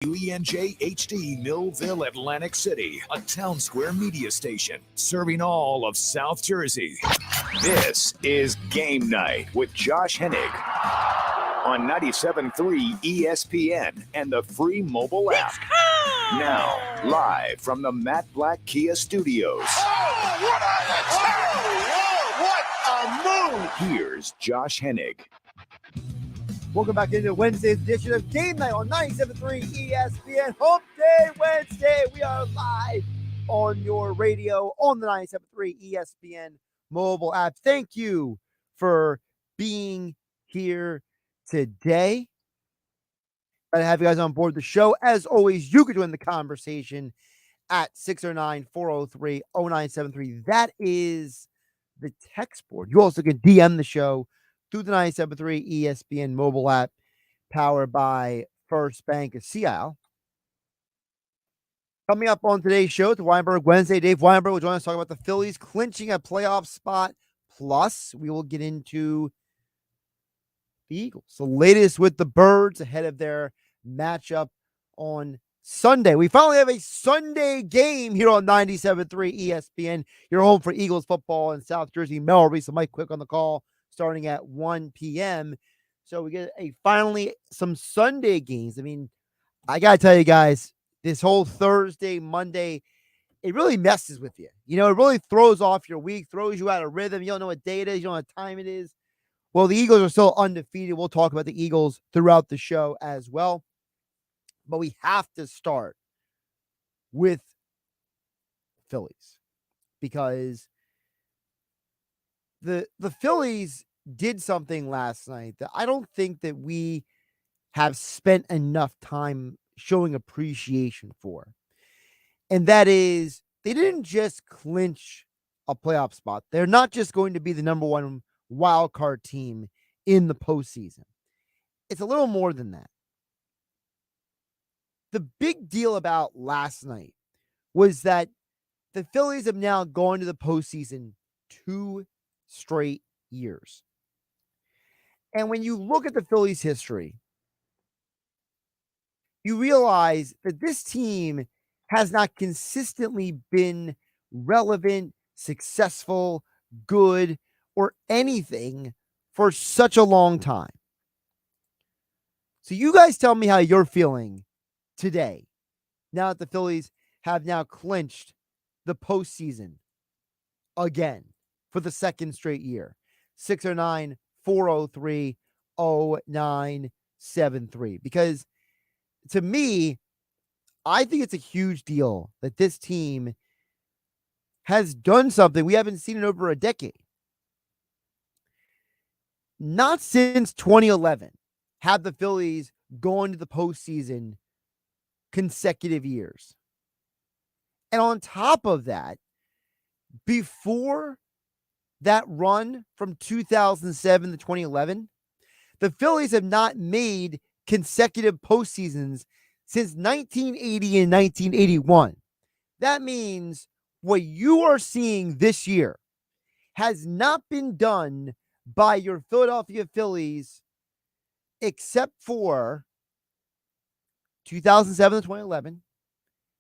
WENJ HD Millville, Atlantic City, a town square media station serving all of South Jersey. This is Game Night with Josh Hennig on 97.3 ESPN and the free mobile app. Now, live from the Matt Black Kia Studios. What a move! Here's Josh Hennig. Welcome back into Wednesday's edition of Game Night on 97.3 ESPN. Hump Day Wednesday. We are live on your radio on the 97.3 ESPN mobile app. Thank you for being here today. Glad to have you guys on board the show. As always, you can join the conversation at 609-403-0973. That is the text board. You also can DM the show through the 97.3 ESPN mobile app, powered by First Bank of Seattle. Coming up on today's show, it's Weinberg Wednesday. Dave Weinberg will join us to talk about the Phillies clinching a playoff spot. Plus, we will get into the Eagles, the latest with the Birds ahead of their matchup on Sunday. We finally have a Sunday game here on 97.3 ESPN. Your home for Eagles football in South Jersey. Mel Reese and Mike Quick on the call, starting at 1 p.m. So we get finally some Sunday games. I mean, I got to tell you guys, this whole Thursday, Monday, it really messes with you. You know, it really throws off your week, throws you out of rhythm. You don't know what day it is. You don't know what time it is. Well, the Eagles are still undefeated. We'll talk about the Eagles throughout the show as well. But we have to start with Phillies because the Phillies did something last night that I don't think that we have spent enough time showing appreciation for. And that is, they didn't just clinch a playoff spot. They're not just going to be the number one wild card team in the postseason. It's a little more than that. The big deal about last night was that the Phillies have now gone to the postseason 2 straight years. And when you look at the Phillies' history, you realize that this team has not consistently been relevant, successful, good, or anything for such a long time. So you guys tell me how you're feeling today, now that the Phillies have now clinched the postseason again for the second straight year. 609-403-0973. Because to me, I think it's a huge deal that this team has done something we haven't seen in over a decade. Not since 2011 have the Phillies gone to the postseason consecutive years. And on top of that, before that run from 2007 to 2011, the Phillies have not made consecutive postseasons since 1980 and 1981. That means what you are seeing this year has not been done by your Philadelphia Phillies except for 2007 and 2011,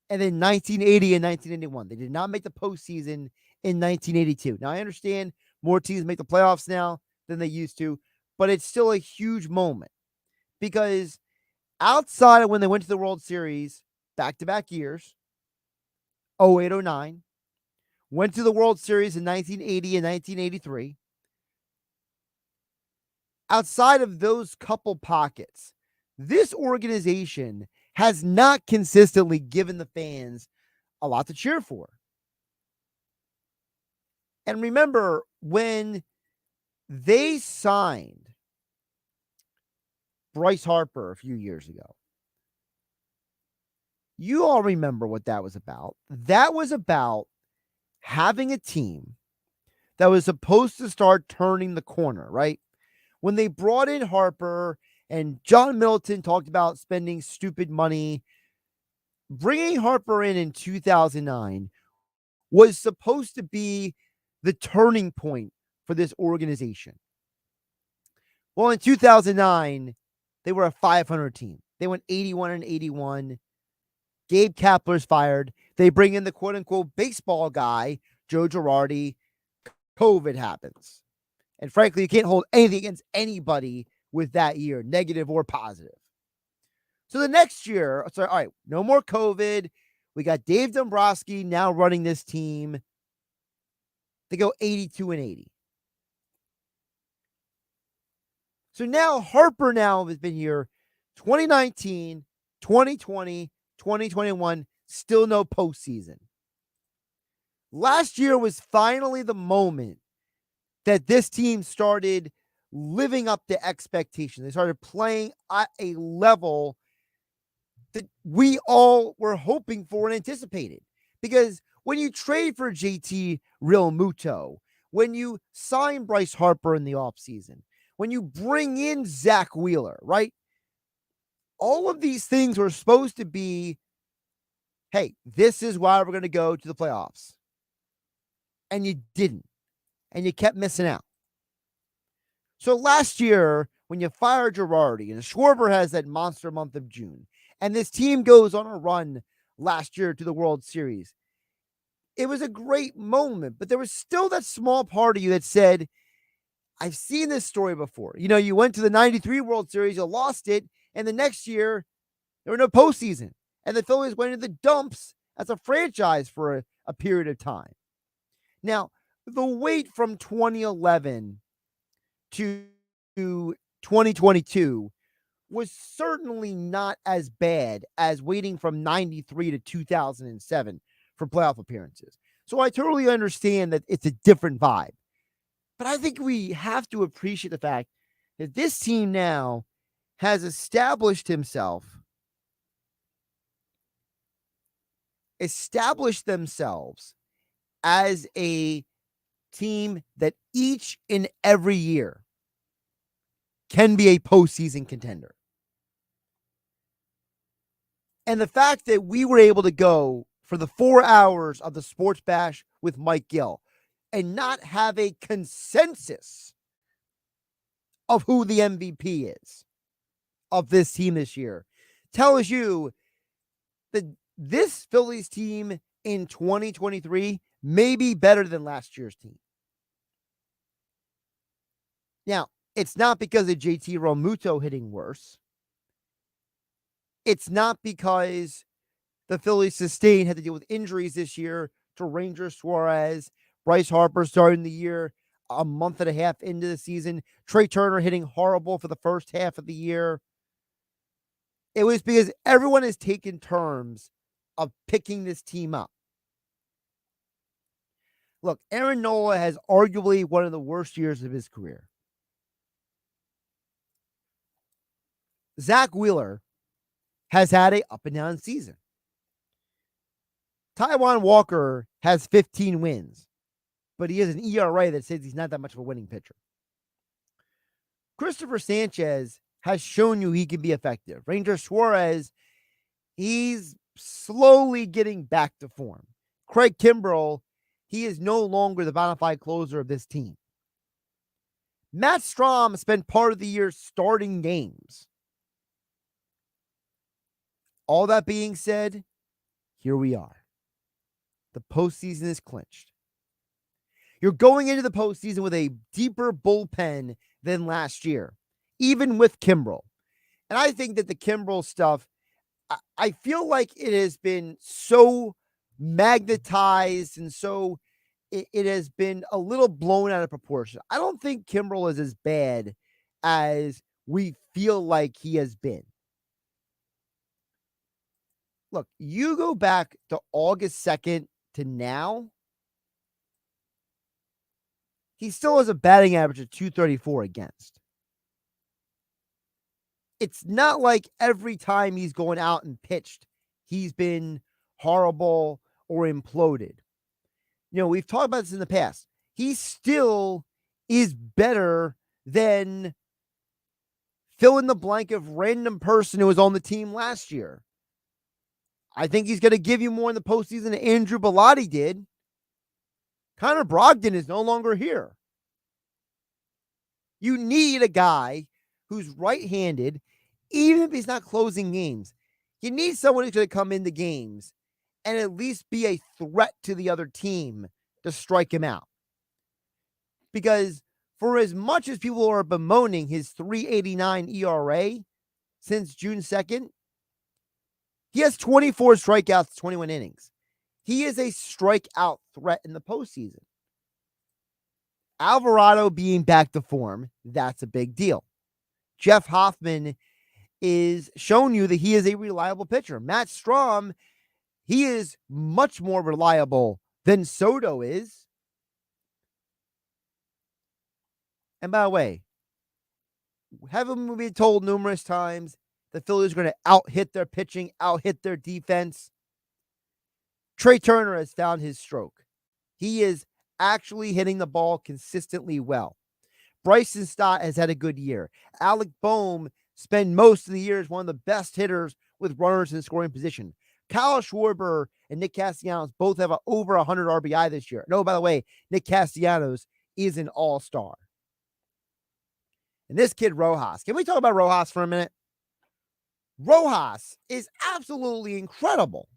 and then 1980 and 1981. They did not make the postseason in 1982. Now, I understand more teams make the playoffs now than they used to, but it's still a huge moment because outside of when they went to the World Series back-to-back years, 08, 09, went to the World Series in 1980 and 1983, outside of those couple pockets, this organization has not consistently given the fans a lot to cheer for. And remember, when they signed Bryce Harper a few years ago, you all remember what that was about. That was about having a team that was supposed to start turning the corner, right? When they brought in Harper and John Middleton talked about spending stupid money, bringing Harper in 2009 was supposed to be the turning point for this organization. Well, in 2009, they were a 500 team. They went 81-81. Gabe Kapler's fired. They bring in the quote-unquote baseball guy, Joe Girardi. COVID happens. And frankly, you can't hold anything against anybody with that year, negative or positive. So the next year, all right, no more COVID. We got Dave Dombrowski now running this team. They go 82-80. So now Harper has been here 2019, 2020, 2021, still no postseason. Last year was finally the moment that this team started living up to expectations. They started playing at a level that we all were hoping for and anticipated. Because when you trade for JT Realmuto, when you sign Bryce Harper in the offseason, when you bring in Zach Wheeler, right? All of these things were supposed to be, hey, this is why we're going to go to the playoffs. And you didn't. And you kept missing out. So last year, when you fire Girardi and Schwarber has that monster month of June, and this team goes on a run last year to the World Series, it was a great moment, but there was still that small part of you that said, I've seen this story before. You know, you went to the 93 World Series, you lost it, and the next year, there were no postseason. And the Phillies went into the dumps as a franchise for a period of time. Now, the wait from 2011 to 2022 was certainly not as bad as waiting from 93 to 2007 for playoff appearances. So I totally understand that it's a different vibe. But I think we have to appreciate the fact that this team now has established themselves as a team that each and every year can be a postseason contender. And the fact that we were able to go for the 4 hours of the Sports Bash with Mike Gill and not have a consensus of who the MVP is of this team this year tells you that this Phillies team in 2023 may be better than last year's team. Now, it's not because of JT Realmuto hitting worse. It's not because the Phillies sustained had to deal with injuries this year to Ranger Suarez, Bryce Harper starting the year a month and a half into the season, Trey Turner hitting horrible for the first half of the year. It was because everyone has taken turns of picking this team up. Look, Aaron Nola has arguably one of the worst years of his career. Zach Wheeler has had a up and down season. Taijuan Walker has 15 wins, but he has an ERA that says he's not that much of a winning pitcher. Christopher Sanchez has shown you he can be effective. Ranger Suarez, he's slowly getting back to form. Craig Kimbrell, he is no longer the bona fide closer of this team. Matt Strahm spent part of the year starting games. All that being said, here we are. The postseason is clinched. You're going into the postseason with a deeper bullpen than last year, even with Kimbrell. And I think that the Kimbrell stuff, I feel like it has been so magnetized and so it has been a little blown out of proportion. I don't think Kimbrell is as bad as we feel like he has been. Look, you go back to August 2nd to now, he still has a batting average of 234 against. It's not like every time he's going out and pitched, he's been horrible or imploded. You know, we've talked about this in the past. He still is better than fill in the blank of random person who was on the team last year. I think he's going to give you more in the postseason than Andrew Bellotti did. Connor Brogdon is no longer here. You need a guy who's right-handed even if he's not closing games, you need someone who's going to come into games and at least be a threat to the other team to strike him out. Because for as much as people are bemoaning his 3.89 ERA since June 2nd, he has 24 strikeouts, 21 innings. He is a strikeout threat in the postseason. Alvarado being back to form, that's a big deal. Jeff Hoffman is showing you that he is a reliable pitcher. Matt Strahm, he is much more reliable than Soto is. And by the way, haven't we been told numerous times the Phillies are going to out-hit their pitching, out-hit their defense? Trey Turner has found his stroke. He is actually hitting the ball consistently well. Bryson Stott has had a good year. Alec Boehm spent most of the year as one of the best hitters with runners in scoring position. Kyle Schwarber and Nick Castellanos both have over 100 RBI this year. No, by the way, Nick Castellanos is an all-star. And this kid, Rojas. Can we talk about Rojas for a minute? Rojas is absolutely incredible.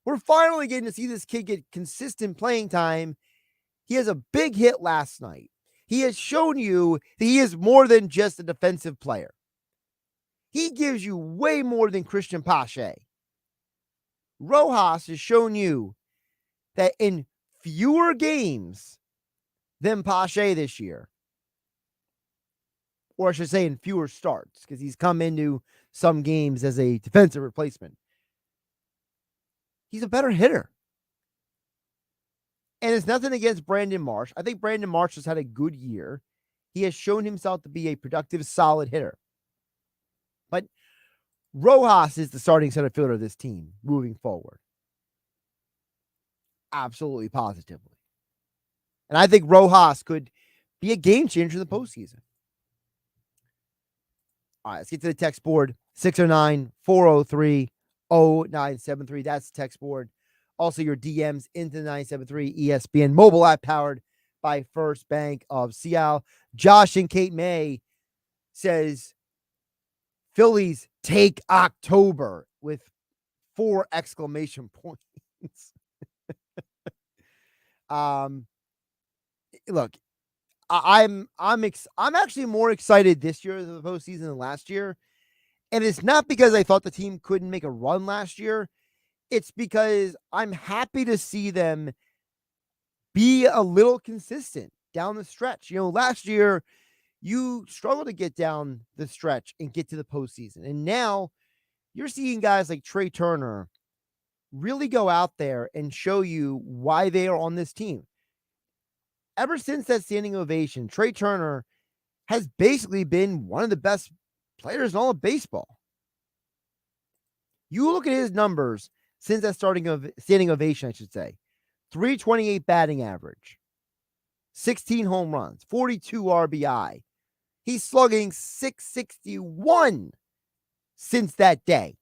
We're finally getting to see this kid get consistent playing time. He has a big hit last night. He has shown you that he is more than just a defensive player. He gives you way more than Christian Pache. Rojas has shown you that in fewer games than Pache this year, or I should say in fewer starts, because he's come into some games as a defensive replacement, he's a better hitter. And it's nothing against Brandon Marsh. I think Brandon Marsh has had a good year. He has shown himself to be a productive, solid hitter. But Rojas is the starting center fielder of this team moving forward. Absolutely, positively. And I think Rojas could be a game changer in the postseason. All right, let's get to the text board. 609-403-0973. That's the text board. Also, your DMs into the 973 ESPN mobile app powered by First Bank of Seattle. Josh and Kate May says, Phillies take October with 4 exclamation points. Look, I'm actually more excited this year of the postseason than last year. And it's not because I thought the team couldn't make a run last year. It's because I'm happy to see them be a little consistent down the stretch. You know, last year you struggled to get down the stretch and get to the postseason. And now you're seeing guys like Trey Turner really go out there and show you why they are on this team. Ever since that standing ovation, Trey Turner has basically been one of the best players in all of baseball. You look at his numbers since that standing ovation, I should say. 328 batting average, 16 home runs, 42 RBI. He's slugging .661 since that day.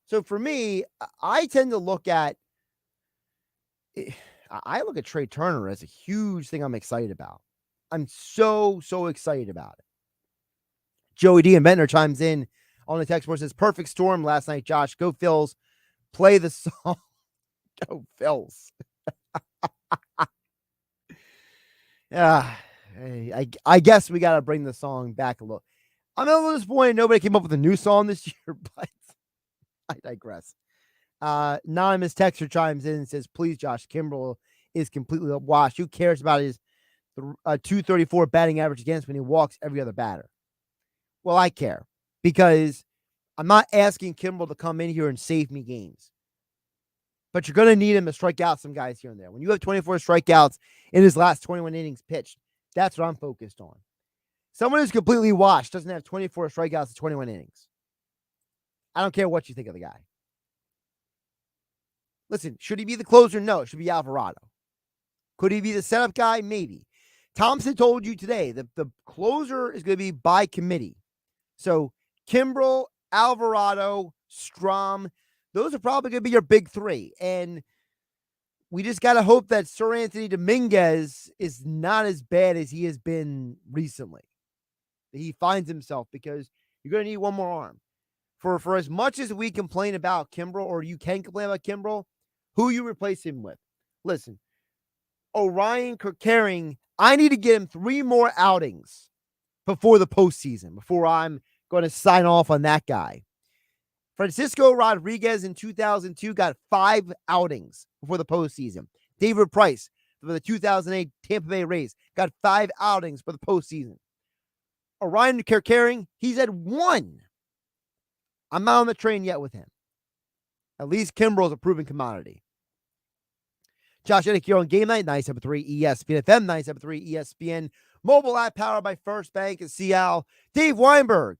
So for me, I tend to look at Trey Turner as a huge thing I'm excited about. I'm so excited about it. Joey D. and Bentner chimes in on the text board, says, perfect storm last night, Josh. Go Phils. Play the song. Go Phils. Yeah, I guess we got to bring the song back a little. I'm a little disappointed nobody came up with a new song this year, but I digress. Anonymous texter chimes in and says, please, Josh, Kimbrel is completely washed. Who cares about his 234 batting average against when he walks every other batter? Well, I care, because I'm not asking Kimbrel to come in here and save me games. But you're going to need him to strike out some guys here and there. When you have 24 strikeouts in his last 21 innings pitched, that's what I'm focused on. Someone who's completely washed doesn't have 24 strikeouts in 21 innings. I don't care what you think of the guy. Listen, should he be the closer? No, it should be Alvarado. Could he be the setup guy? Maybe. Thompson told you today that the closer is going to be by committee. So Kimbrel, Alvarado, Strahm, those are probably going to be your big 3. And we just got to hope that Sir Anthony Dominguez is not as bad as he has been recently. that he finds himself, because you're going to need one more arm. For as much as we complain about Kimbrel, or you can complain about Kimbrel, who you replace him with? Listen, Orion Kirkering, I need to get him 3 more outings before the postseason, before I'm going to sign off on that guy. Francisco Rodriguez in 2002 got 5 outings before the postseason. David Price for the 2008 Tampa Bay Rays got 5 outings for the postseason. Orion Kirkering, he's had 1. I'm not on the train yet with him. At least Kimbrel's a proven commodity. Josh Hennig here on GameNight, 97.3 ESPN FM, 97.3 ESPN mobile app powered by First Bank in Seattle. Dave Weinberg,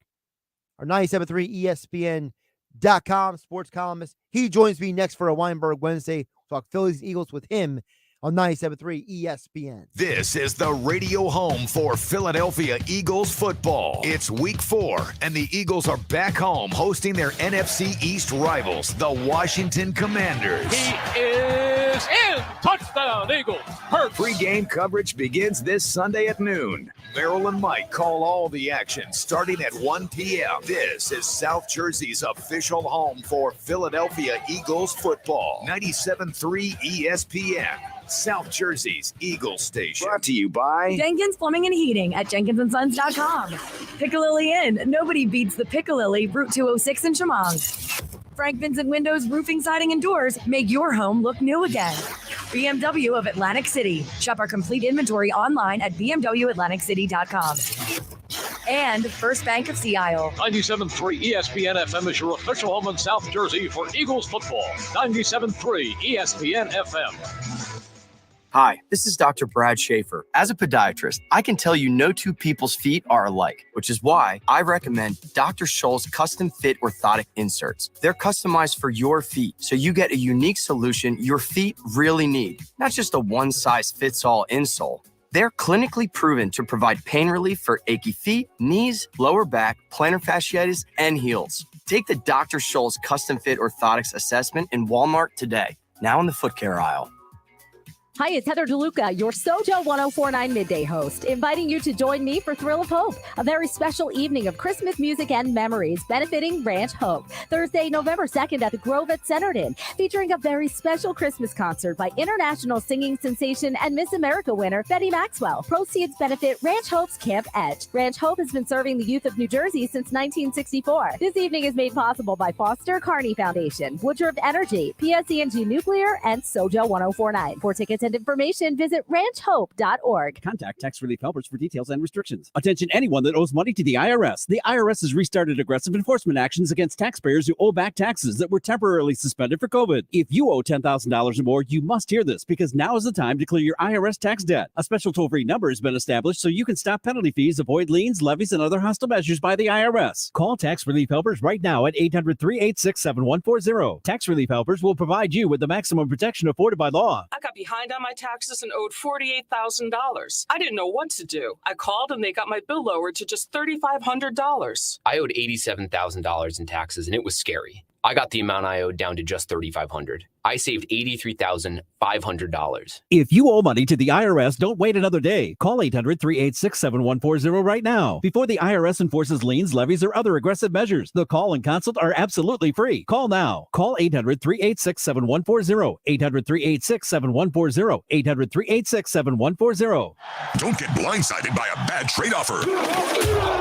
our 97.3 ESPN.com sports columnist. He joins me next for a Weinberg Wednesday. We'll talk Phillies and Eagles with him on 97.3 ESPN. This is the radio home for Philadelphia Eagles football. It's week 4, and the Eagles are back home hosting their NFC East rivals, the Washington Commanders. He is in! Touchdown, Eagles! Hurts! Pre-game coverage begins this Sunday at noon. Merrill and Mike call all the action starting at 1 p.m. This is South Jersey's official home for Philadelphia Eagles football. 97.3 ESPN. South Jersey's Eagles station. Brought to you by Jenkins Plumbing and Heating at jenkinsandsons.com. Piccalilli Inn. Nobody beats the Piccalilli, Route 206 in Chemung. Frank Vincent Windows, Roofing, Siding, and Doors make your home look new again. BMW of Atlantic City. Shop our complete inventory online at bmwatlanticcity.com. And First Bank of Sea Isle. 97.3 ESPN FM is your official home in South Jersey for Eagles football. 97.3 ESPN FM. Hi, this is Dr. Brad Schaefer. As a podiatrist, I can tell you no 2 people's feet are alike, which is why I recommend Dr. Scholl's custom fit orthotic inserts. They're customized for your feet, so you get a unique solution your feet really need, not just a one-size-fits-all insole. They're clinically proven to provide pain relief for achy feet, knees, lower back, plantar fasciitis, and heels. Take the Dr. Scholl's custom fit orthotics assessment in Walmart today, now in the foot care aisle. Hi, it's Heather DeLuca, your Sojo 1049 midday host, inviting you to join me for Thrill of Hope, a very special evening of Christmas music and memories benefiting Ranch Hope. Thursday, November 2nd at the Grove at Centerton, featuring a very special Christmas concert by international singing sensation and Miss America winner Betty Maxwell. Proceeds benefit Ranch Hope's Camp Edge. Ranch Hope has been serving the youth of New Jersey since 1964. This evening is made possible by Foster Carney Foundation, Woodruff Energy, PSE&G Nuclear, and Sojo 1049. For tickets and information, visit ranchhope.org. Contact Tax Relief Helpers for details and restrictions. Attention anyone that owes money to the IRS. The IRS has restarted aggressive enforcement actions against taxpayers who owe back taxes that were temporarily suspended for COVID. If you owe $10,000 or more, you must hear this, because now is the time to clear your IRS tax debt. A special toll-free number has been established so you can stop penalty fees, avoid liens, levies, and other hostile measures by the IRS. Call Tax Relief Helpers right now at 800-386-7140. Tax Relief Helpers will provide you with the maximum protection afforded by law. I got behind on my taxes and owed $48,000. I didn't know what to do. I called and they got my bill lowered to just $3,500. I owed $87,000 in taxes and it was scary. I got the amount I owed down to just $3,500. I saved $83,500. If you owe money to the IRS, don't wait another day. Call 800-386-7140 right now before the IRS enforces liens, levies, or other aggressive measures. The call and consult are absolutely free. Call now. Call 800-386-7140. 800-386-7140. 800-386-7140. Don't get blindsided by a bad trade offer.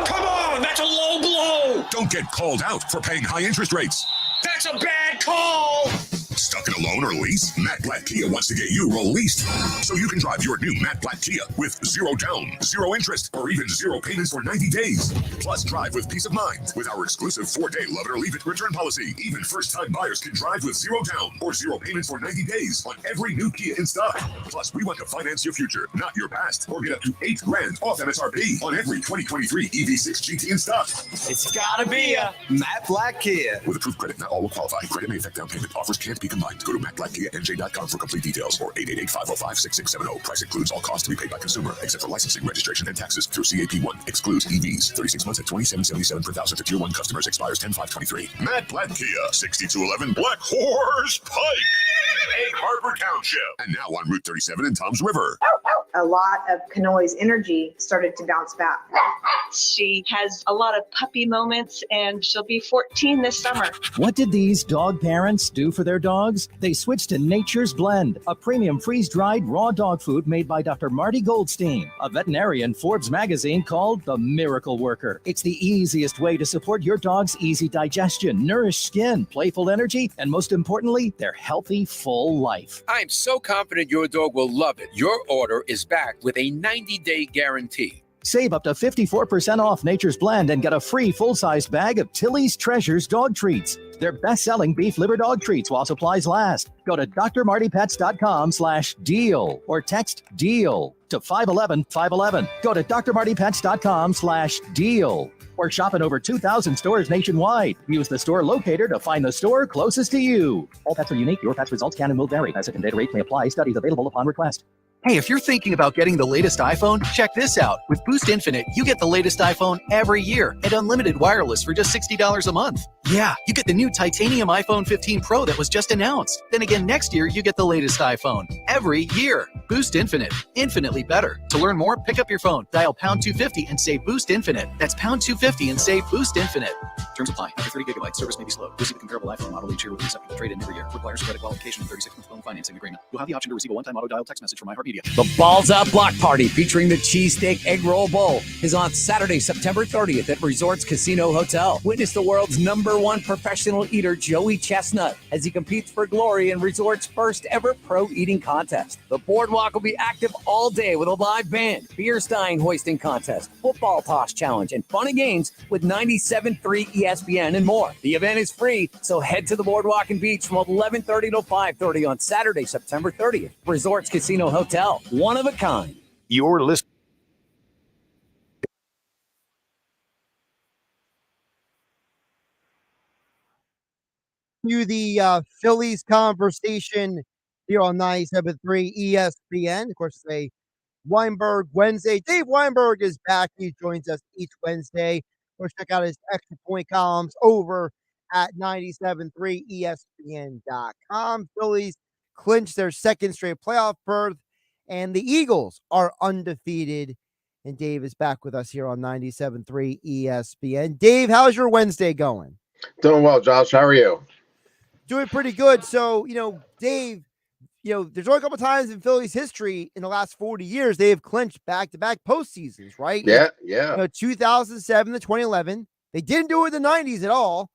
Come on, that's a low blow. Don't get called out for paying high interest rates. That's a bad call. Stuck in a loan or lease? Matt Blatt Kia wants to get you released so you can drive your new Matt Blatt Kia with 0 down, 0 interest, or even 0 payments for 90 days. Plus, drive with peace of mind with our exclusive 4-day love it or leave it return policy. Even first-time buyers can drive with 0 down or 0 payments for 90 days on every new Kia in stock. Plus, we want to finance your future, not your past, or get up to $8,000 off MSRP on every 2023 EV6 GT in stock. It's gotta be a Matt Blatt Kia. With approved credit, not all will qualify. Credit may affect down payment. Offers can't be combined. Go to MattBlattKiaNJ.com for complete details or 888-505-6670. Price includes all costs to be paid by consumer, except for licensing, registration, and taxes through CAP1. Excludes EVs. 36 months at $27.77 per thousand for Tier 1 customers. Expires 10/5/23. Matt Blatt Kia, 6211 Black Horse Pike, Egg Harbor Township, and now on Route 37 in Toms River. a lot of Kanoe's energy started to bounce back. She has a lot of puppy moments, and she'll be 14 this summer. What did these dog parents do for their dogs? They switched to Nature's Blend, a premium freeze-dried raw dog food made by Dr. Marty Goldstein, a veterinarian Forbes magazine called the Miracle Worker. It's the easiest way to support your dog's easy digestion, nourished skin, playful energy, and most importantly, their healthy, full life. I'm so confident your dog will love it. Your order is backed with a 90-day guarantee. Save up to 54% off Nature's Blend and get a free full-size bag of Tilly's Treasures dog treats. They're best-selling beef liver dog treats while supplies last. Go to drmartypets.com/deal or text DEAL to 511-511. Go to drmartypets.com/deal or shop in over 2,000 stores nationwide. Use the store locator to find the store closest to you. All pets are unique. Your pet's results can and will vary. Message and data rates may apply. Studies available upon request. Hey, if you're thinking about getting the latest iPhone, check this out. With Boost Infinite, you get the latest iPhone every year and unlimited wireless for just $60 a month. Yeah, you get the new titanium iPhone 15 Pro that was just announced. Then again, next year, you get the latest iPhone every year. Boost Infinite, infinitely better. To learn more, pick up your phone, dial pound 250 and say Boost Infinite. That's pound 250 and say Boost Infinite. Terms apply. After 30 gigabytes, service may be slow. Receive a comparable iPhone model each year with acceptable trade-in every year. Requires credit qualification and 36-month loan financing agreement. You'll have the option to receive a one-time auto-dial text message from iHeartMedia. The Balls Out Block Party featuring the Cheesesteak Egg Roll Bowl is on Saturday, September 30th at Resorts Casino Hotel. Witness the world's #1 professional eater, Joey Chestnut, as he competes for glory in Resort's first ever pro eating contest. The boardwalk will be active all day with a live band, beer stein hoisting contest, football toss challenge, and fun and games with 97.3 ESPN and more. The event is free, so head to the boardwalk and beach from 11:30 to 5:30 on Saturday, September 30th. Resorts Casino Hotel, one of a kind. You're listening. To the Phillies conversation here on 97.3 ESPN. Of course, it's a Weinberg Wednesday. Dave Weinberg is back. He joins us each Wednesday. Of course, check out his extra point columns over at 97.3 ESPN.com. Phillies clinch their second straight playoff berth, and the Eagles are undefeated. And Dave is back with us here on 97.3 ESPN. Dave, how's your Wednesday going? Doing well, Josh. How are you? Doing pretty good. So, Dave, there's only a couple times in Phillies history in the last 40 years they have clinched back-to-back postseasons, right? Yeah. 2007 to 2011. They didn't do it in the 90s at all.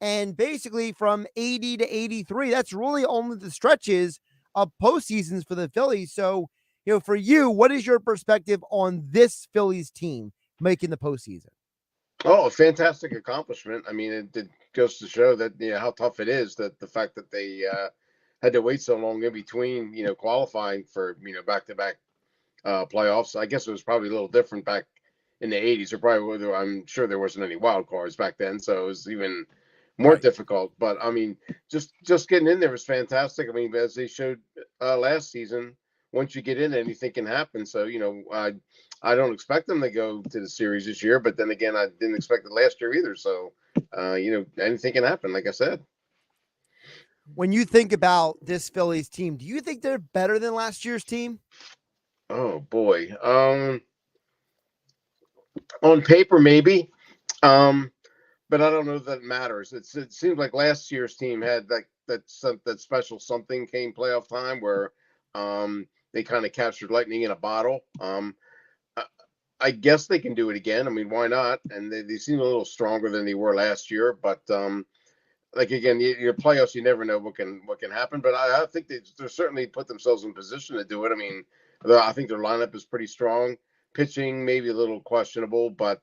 And basically from 80 to 83, that's really only the stretches of postseasons for the Phillies. So, for you, what is your perspective on this Phillies team making the postseason? Oh, a fantastic accomplishment. I mean, it goes to show that, how tough it is, that the fact that they had to wait so long in between, qualifying for, back-to-back playoffs. I guess it was probably a little different back in the 80s. I'm sure there wasn't any wild cards back then, so it was even more difficult. But, I mean, just getting in there was fantastic. I mean, as they showed last season, once you get in, anything can happen. So, I don't expect them to go to the series this year, but then again, I didn't expect it last year either. So, anything can happen, like I said. When you think about this Phillies team, do you think they're better than last year's team? Oh, boy. On paper, maybe. But I don't know that it matters. It seems like last year's team had that special something came playoff time where they kind of captured lightning in a bottle. I guess they can do it again. I mean, why not? And they seem a little stronger than they were last year. But again, your playoffs, you never know what can happen. But I think they're certainly put themselves in position to do it. I mean, I think their lineup is pretty strong. Pitching maybe a little questionable, but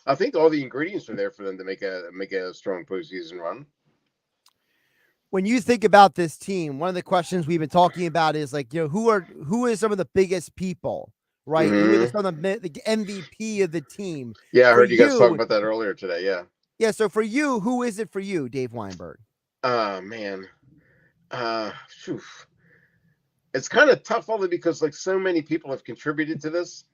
I think all the ingredients are there for them to make a strong postseason run. When you think about this team, one of the questions we've been talking about is who is some of the biggest people, right? Mm-hmm. Who is some of the MVP of the team? Yeah, I heard you guys talking about that earlier today. Yeah. Yeah. So for you, who is it for you, Dave Weinberg? Man. It's kind of tough only because so many people have contributed to this.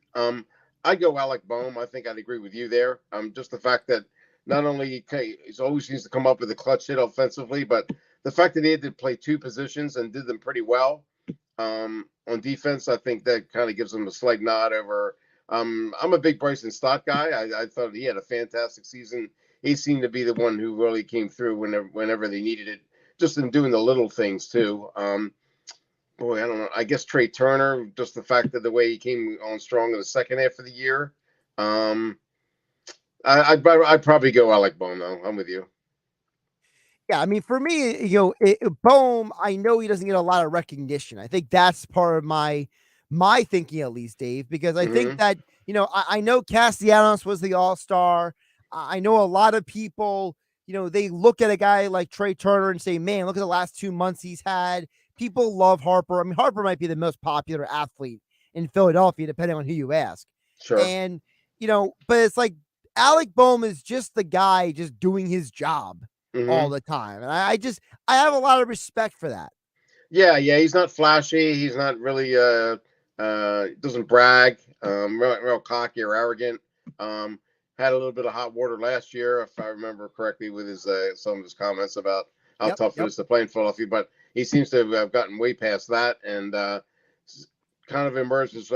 I go Alec Bohm. I think I'd agree with you there. Just the fact that not only he always seems to come up with a clutch hit offensively, but the fact that he had to play two positions and did them pretty well. On defense, I think that kind of gives him a slight nod over. I'm a big Bryson Stott guy. I thought he had a fantastic season. He seemed to be the one who really came through whenever they needed it, just in doing the little things too. Boy, I don't know. I guess Trey Turner, just the fact that the way he came on strong in the second half of the year. I'd probably go Alec Bohm though. I'm with you. Yeah, I mean, for me, Bohm, I know he doesn't get a lot of recognition. I think that's part of my thinking, at least, Dave, because I think that, I know Castellanos was the all-star. I know a lot of people, they look at a guy like Trey Turner and say, man, look at the last 2 months he's had. People love Harper. I mean, Harper might be the most popular athlete in Philadelphia, depending on who you ask. Sure. And, but it's like Alec Bohm is just the guy just doing his job all the time. And I have a lot of respect for that. Yeah. He's not flashy. He's not really, doesn't brag, real cocky or arrogant. Had a little bit of hot water last year, if I remember correctly, with his some of his comments about how tough it is to play in Philadelphia. But he seems to have gotten way past that and kind of emerged as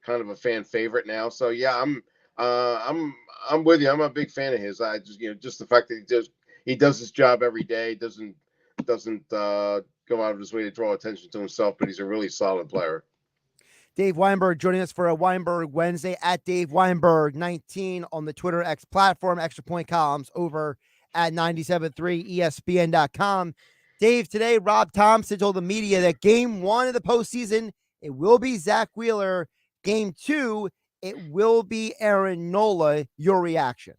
kind of a fan favorite now. So yeah, I'm with you. I'm a big fan of his. I just just the fact that he does his job every day. Doesn't go out of his way to draw attention to himself, but he's a really solid player. Dave Weinberg joining us for a Weinberg Wednesday at Dave Weinberg 19 on the Twitter X platform. Extra point columns over at 97.3 ESPN.com. Dave, today Rob Thompson told the media that game 1 of the postseason, it will be Zach Wheeler. Game 2, it will be Aaron Nola. Your reaction?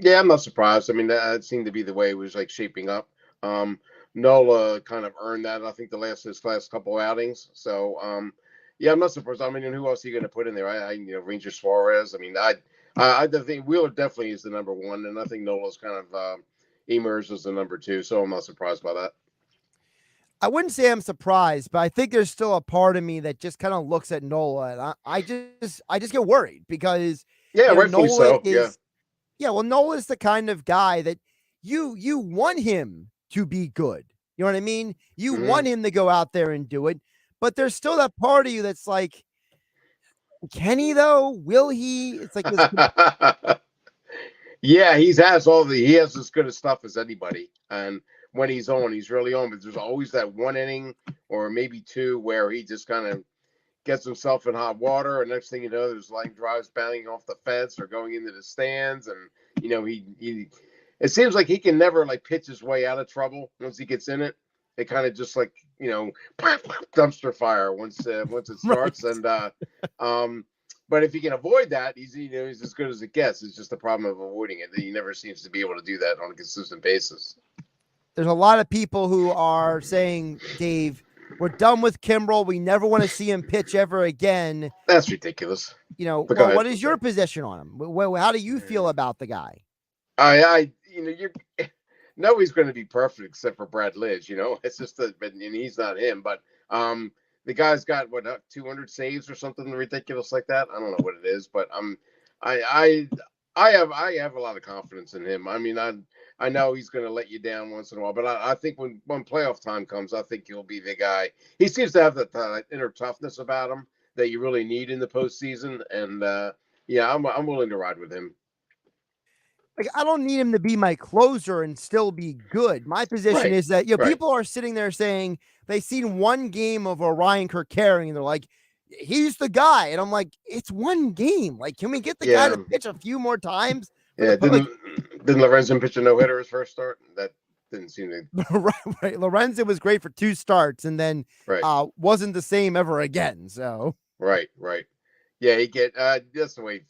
Yeah, I'm not surprised. I mean, that seemed to be the way it was like shaping up. Nola kind of earned that, I think, his last couple outings. So, yeah, I'm not surprised. I mean, and who else are you going to put in there? Ranger Suarez. I mean, I think Wheeler definitely is the number 1, and I think Nola's kind of emerged as the number 2. So I'm not surprised by that. I wouldn't say I'm surprised, but I think there's still a part of me that just kind of looks at Nola, and I just get worried because rightfully so. Well, Nola is the kind of guy that you want him to be good. You know what I mean? You want him to go out there and do it, but there's still that part of you that's like, can he though? Will he? It's like this. Yeah, he has as good a stuff as anybody, and when he's on, he's really on. But there's always that one inning or maybe 2 where he just kind of gets himself in hot water, and next thing you know, there's line drives banging off the fence or going into the stands, and he it seems like he can never like pitch his way out of trouble once he gets in it. It kind of just like dumpster fire once it starts, right. And but if he can avoid that, he's as good as it gets. It's just the problem of avoiding it. He never seems to be able to do that on a consistent basis. There's a lot of people who are saying, Dave, we're done with Kimbrel. We never want to see him pitch ever again. That's ridiculous. What is your position on him? How do you feel about the guy? Nobody's going to be perfect except for Brad Lidge. It's just and he's not him, but the guy's got 200 saves or something ridiculous like that. I don't know what it is, but I have a lot of confidence in him. I mean, I know he's going to let you down once in a while, but I think when playoff time comes, I think he'll be the guy. He seems to have that inner toughness about him that you really need in the postseason. And I'm willing to ride with him. Like, I don't need him to be my closer and still be good. My position is that people are sitting there saying they've seen one game of Orion Kirkary and they're like, he's the guy. And I'm like, it's one game. Like, can we get the guy to pitch a few more times? Yeah, didn't Lorenzen pitch a no-hitter his first start? That didn't seem to. right. Lorenzen was great for 2 starts and then wasn't the same ever again. So right. Yeah, that's the way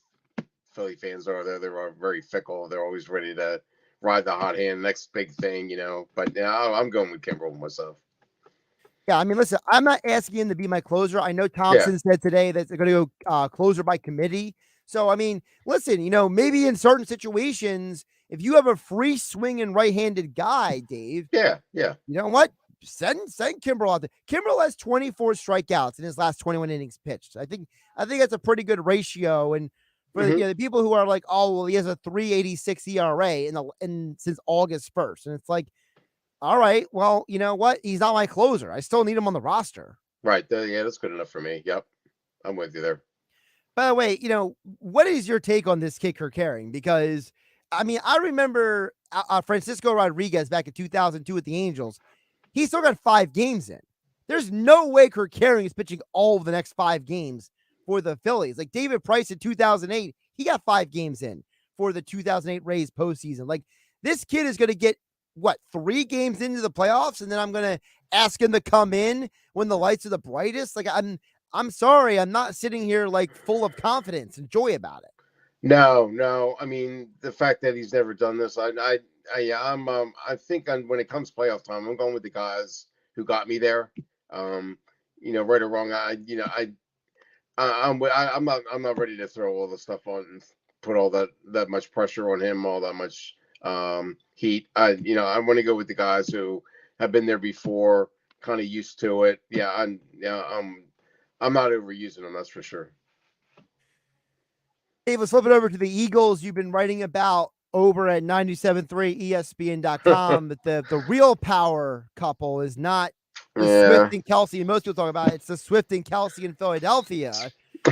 Philly fans are. They're very fickle. They're always ready to ride the hot hand, next big thing, But I'm going with Kimbrel myself. Yeah, I mean, listen, I'm not asking him to be my closer. I know Thompson said today that they're going to go closer by committee. So, I mean, listen, maybe in certain situations, if you have a free swinging right-handed guy, Dave. Yeah. You know what? Send Kimbrel out there. Kimbrel has 24 strikeouts in his last 21 innings pitched. I think that's a pretty good ratio. And for the people who are like, oh, well, he has a 3.86 ERA since August 1st. And it's like, all right, well, you know what? He's not my closer. I still need him on the roster. Right. Yeah, that's good enough for me. Yep. I'm with you there. By the way, what is your take on this kicker carrying? Because, I mean, I remember Francisco Rodriguez back in 2002 with the Angels. He still got 5 games in. There's no way Kirk Carring is pitching all of the next 5 games for the Phillies. Like David Price in 2008, he got 5 games in for the 2008 Rays postseason. Like this kid is going to get, 3 games into the playoffs, and then I'm going to ask him to come in when the lights are the brightest? Like, I'm sorry, I'm not sitting here like full of confidence and joy about it. No. I mean, the fact that he's never done this, I think when it comes playoff time, I'm going with the guys who got me there. Right or wrong, I'm not ready to throw all the stuff on and put all that much pressure on him, all that much heat. I want to go with the guys who have been there before, kind of used to it. I'm not overusing them, that's for sure. Dave, let's flip it over to the Eagles. You've been writing about over at 97.3 ESPN.com that the real power couple is not the Swift and Kelsey. And most people talk about it. It's the Swift and Kelsey in Philadelphia.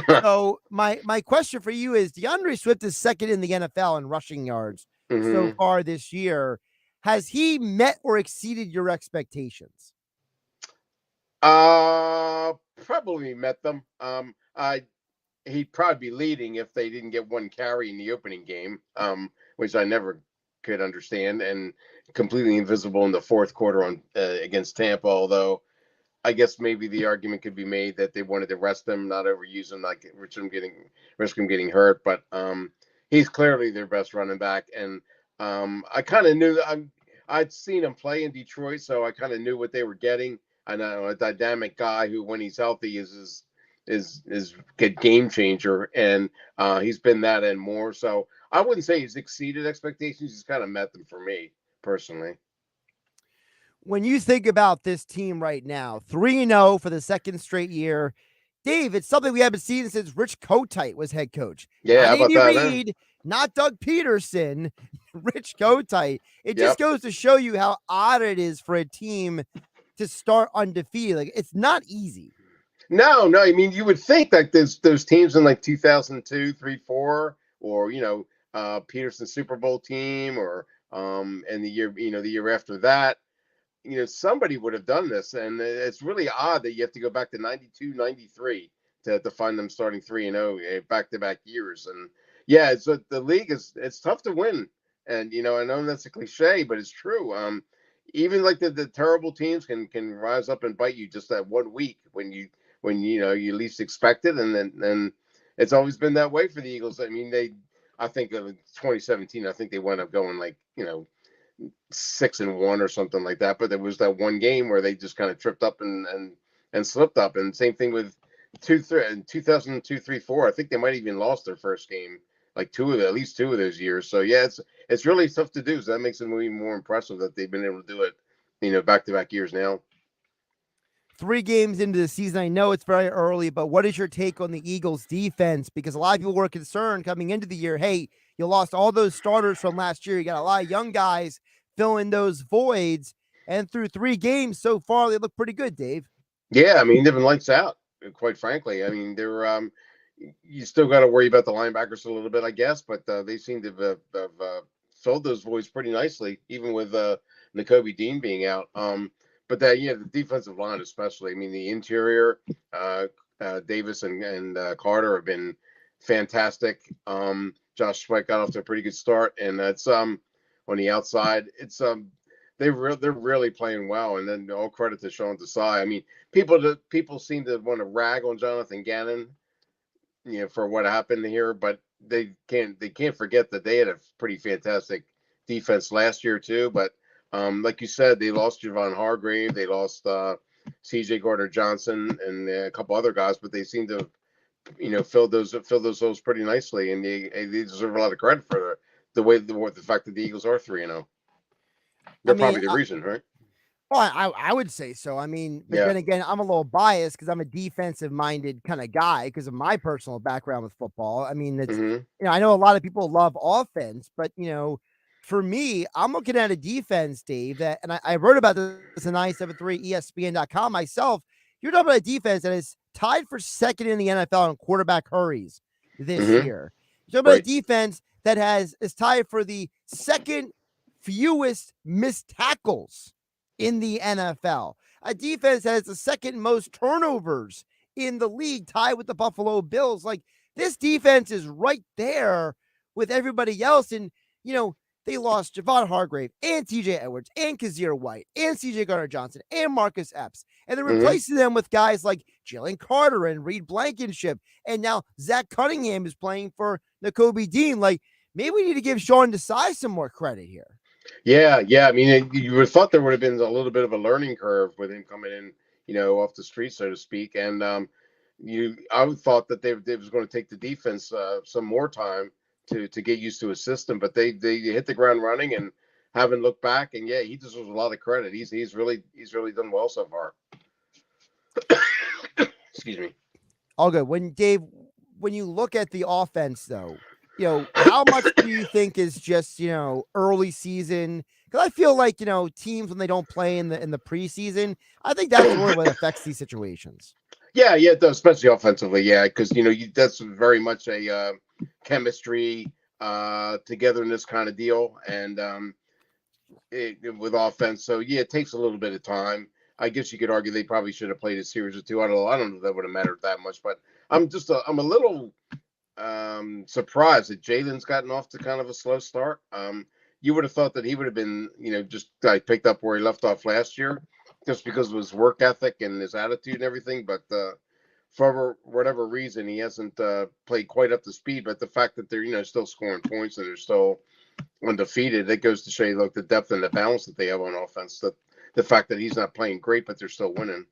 So my question for you is DeAndre Swift is second in the NFL in rushing yards so far this year. Has he met or exceeded your expectations? Probably met them. He'd probably be leading if they didn't get one carry in the opening game, which I never could understand, and completely invisible in the fourth quarter against Tampa. Although I guess maybe the argument could be made that they wanted to rest him, not overuse him, like risk him getting hurt. But he's clearly their best running back, and I kind of knew that I'd seen him play in Detroit, so I kind of knew what they were getting. I know a dynamic guy who, when he's healthy, is a game changer, and he's been that and more. So I wouldn't say he's exceeded expectations. He's kind of met them for me personally. When you think about this team right now, 3-0 for the second straight year, Dave, it's something we haven't seen since Rich Kotite was head coach. Yeah, not how Andy about Reid, that? not Doug Peterson, Rich Kotite. It just goes to show you how odd it is for a team to start undefeated. Like, it's not easy. No. I mean, you would think that those teams in like 2002, 3, 4, or Peterson's Super Bowl team, or and the year after that, somebody would have done this. And it's really odd that you have to go back to 92, 93 to find them starting 3-0 back-to-back years. And it's the league it's tough to win. And I know that's a cliche, but it's true. Even like the terrible teams can rise up and bite you just that 1 week when you least expect it, and then it's always been that way for the Eagles. I mean, I think of 2017, I think they wound up going 6-1 or something like that. But there was that one game where they just kind of tripped up and slipped up. And same thing with 2002, 3, 4. I think they might have even lost their first game, at least 2 of those years. So it's really tough to do. So that makes it even more impressive that they've been able to do it, back-to-back years now. 3 games into the season. I know it's very early, but what is your take on the Eagles defense? Because a lot of people were concerned coming into the year. Hey, you lost all those starters from last year. You got a lot of young guys filling those voids. And through 3 games so far, they look pretty good, Dave. Yeah, I mean, they've been lights out, quite frankly. I mean, they're you still got to worry about the linebackers a little bit, I guess, but they seem to have filled those voids pretty nicely, even with Nakobe Dean being out. But the defensive line especially. I mean, the interior, Davis and Carter have been fantastic. Josh Sweat got off to a pretty good start, and that's on the outside. It's they're really playing well, and then all credit to Sean Desai. I mean, people seem to want to rag on Jonathan Gannon, for what happened here, but they can't forget that they had a pretty fantastic defense last year too. But like you said, they lost Javon Hargrave, they lost C.J. Gardner-Johnson, and a couple other guys, but they seem to fill those holes pretty nicely, and they deserve a lot of credit for the fact that the Eagles are 3-0. They're probably the reason, right? Well, I would say so. I mean, but then again, I'm a little biased because I'm a defensive-minded kind of guy because of my personal background with football. I mean, it's I know a lot of people love offense, but for me, I'm looking at a defense, Dave, and I wrote about this in 97.3 ESPN.com myself. you're talking about a defense that is tied for second in the NFL in quarterback hurries this year. You're talking about a defense that is tied for the second fewest missed tackles in the NFL. A defense that has the second most turnovers in the league, tied with the Buffalo Bills. Like, this defense is right there with everybody else. And, they lost Javon Hargrave and TJ Edwards and Kazir White and CJ Gardner-Johnson and Marcus Epps. And they're replacing them with guys like Jalen Carter and Reed Blankenship. And now Zach Cunningham is playing for Nakobe Dean. Like, maybe we need to give Sean Desai some more credit here. Yeah. I mean, you would have thought there would have been a little bit of a learning curve with him coming in, off the street, so to speak. And I would thought that they was going to take the defense some more time to get used to his system, but they hit the ground running and haven't looked back. And he deserves a lot of credit. He's really done well so far. Excuse me. All good. When you look at the offense, though, how much do you think is just early season? Because I feel like teams, when they don't play in the preseason, I think that's really what affects these situations. Yeah, it does, especially offensively. Yeah, because that's very much a chemistry, togetherness kind of deal, and with offense. So it takes a little bit of time. I guess you could argue they probably should have played a series or two. I don't know if that would have mattered that much, but I'm a little surprised that Jalen's gotten off to kind of a slow start. You would have thought that he would have been, just picked up where he left off last year, just because of his work ethic and his attitude and everything. But for whatever reason, he hasn't played quite up to speed. But the fact that they're, still scoring points and they're still undefeated, it goes to show you, the depth and the balance that they have on offense. That the fact that he's not playing great, but they're still winning.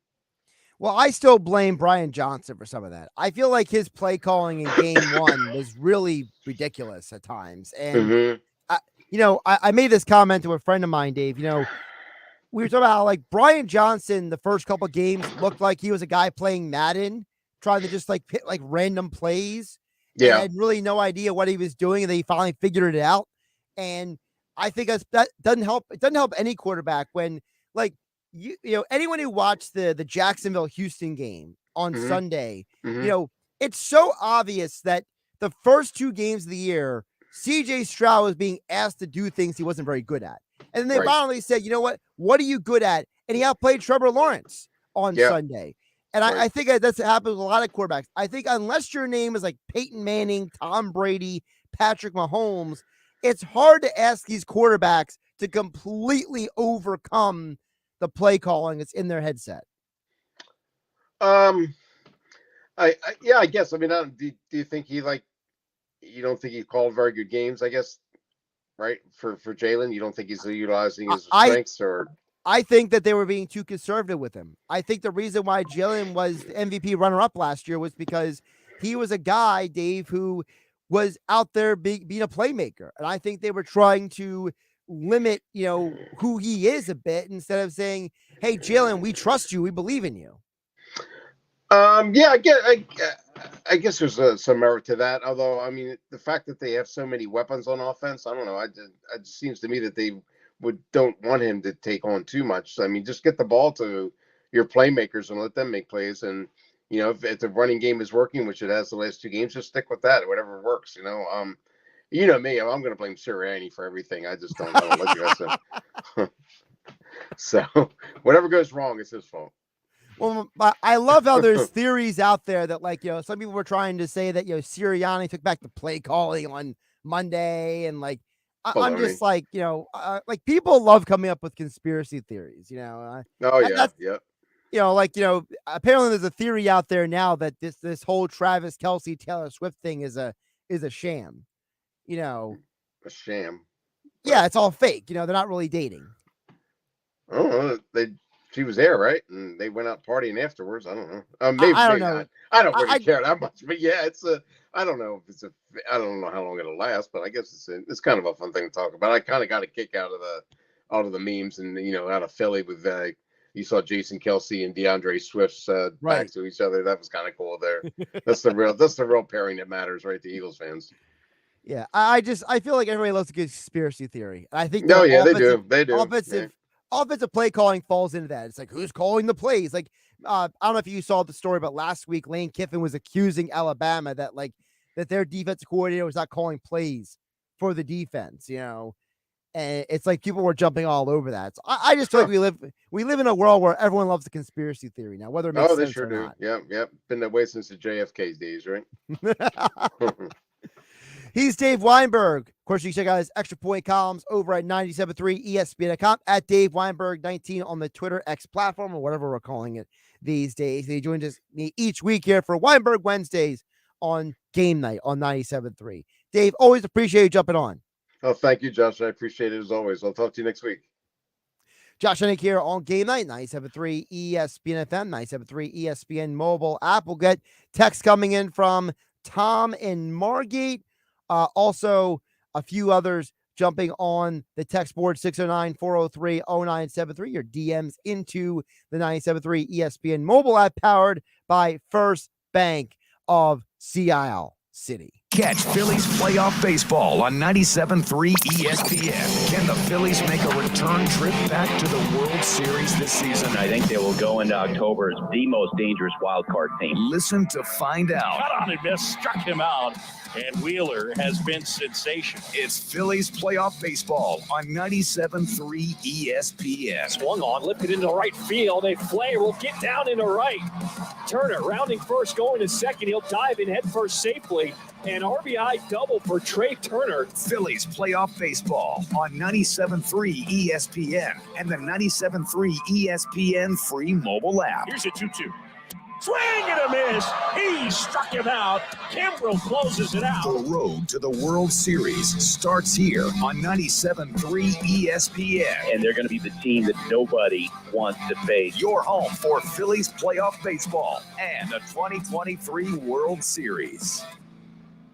Well, I still blame Brian Johnson for some of that. I feel like his play calling in game one was really ridiculous at times. And, I made this comment to a friend of mine, Dave. We were talking about how, Brian Johnson, the first couple of games, looked like he was a guy playing Madden, trying to just hit random plays. Yeah. And had really no idea what he was doing. And then he finally figured it out. And I think that doesn't help. It doesn't help any quarterback when, anyone who watched the Jacksonville Houston game on Sunday, it's so obvious that the first two games of the year, CJ Stroud was being asked to do things he wasn't very good at. And then they finally said, what are you good at? And he outplayed Trevor Lawrence on Sunday. And I think that's what happens with a lot of quarterbacks. I think unless your name is like Peyton Manning, Tom Brady, Patrick Mahomes, it's hard to ask these quarterbacks to completely overcome the play calling that's in their headset. I guess. I mean, do you think you don't think he called very good games, I guess, right? For Jalen, you don't think he's utilizing his strengths, or? I think that they were being too conservative with him. I think the reason why Jalen was the MVP runner-up last year was because he was a guy, Dave, who was out there being a playmaker. And I think they were trying to limit, who he is a bit, instead of saying, hey, Jalen, we trust you. We believe in you. I guess there's some merit to that. Although, I mean, the fact that they have so many weapons on offense, I don't know. It just seems to me that they don't want him to take on too much. I mean, just get the ball to your playmakers and let them make plays. And, if the running game is working, which it has the last two games, just stick with that, whatever works, me, I'm going to blame Sirianni for everything. I just don't know what you guys say. So whatever goes wrong, it's his fault. Well, I love how there's theories out there that some people were trying to say that, Sirianni took back the play calling on Monday. And I'm just people love coming up with conspiracy theories, apparently there's a theory out there now that this whole Travis Kelce Taylor Swift thing is a sham, a sham. Yeah, it's all fake. They're not really dating. I don't know. She was there, right? And they went out partying afterwards. I don't know. Maybe I don't know. Not. I don't really care that much, but yeah, I don't know if I don't know how long it'll last, but I guess it's kind of a fun thing to talk about. I kind of got a kick out of the memes and out of Philly with you saw Jason Kelce and DeAndre Swift back to each other. That was kind of cool there. That's the real pairing that matters, right? The Eagles fans. Yeah, I feel like everybody loves a good conspiracy theory. I think they do. Offensive play calling falls into that. It's like, who's calling the plays? I don't know if you saw the story, but last week Lane Kiffin was accusing Alabama that their defensive coordinator was not calling plays for the defense, and it's like people were jumping all over that. So I just feel like we live in a world where everyone loves the conspiracy theory now, whether it makes sense or not. Yep. Been that way since the JFK days, right? He's Dave Weinberg. Of course, you can check out his extra point columns over at 97.3 ESPN.com at Dave Weinberg 19 on the Twitter X platform, or whatever we're calling it these days. He joins me each week here for Weinberg Wednesdays on Game Night on 97.3. Dave, always appreciate you jumping on. Oh, thank you, Josh. I appreciate it as always. I'll talk to you next week. Josh Hennig here on Game Night, 97.3 ESPN FM, 97.3 ESPN mobile app. We'll get text coming in from Tom in Margate. Also, a few others jumping on the text board, 609-403-0973. Your DMs into the 97.3 ESPN mobile app, powered by First Bank of Sea Isle City. Catch Phillies playoff baseball on 97.3 ESPN. Can the Phillies make a return trip back to the World Series this season? I think they will go into October as the most dangerous wild card team. Listen to find out. Cut on and miss, struck him out, and Wheeler has been sensational. It's Phillies playoff baseball on 97.3 ESPN. Swung on, lifted into right field. A flare will get down into right. Turner rounding first, going to second. He'll dive in head first safely. An RBI double for Trey Turner. Phillies playoff baseball on 97.3 ESPN and the 97.3 ESPN free mobile app. Here's a 2-2. Swing and a miss. He struck him out. Kimbrel closes it out. The road to the World Series starts here on 97.3 ESPN. And they're going to be the team that nobody wants to face. Your home for Phillies playoff baseball and the 2023 World Series.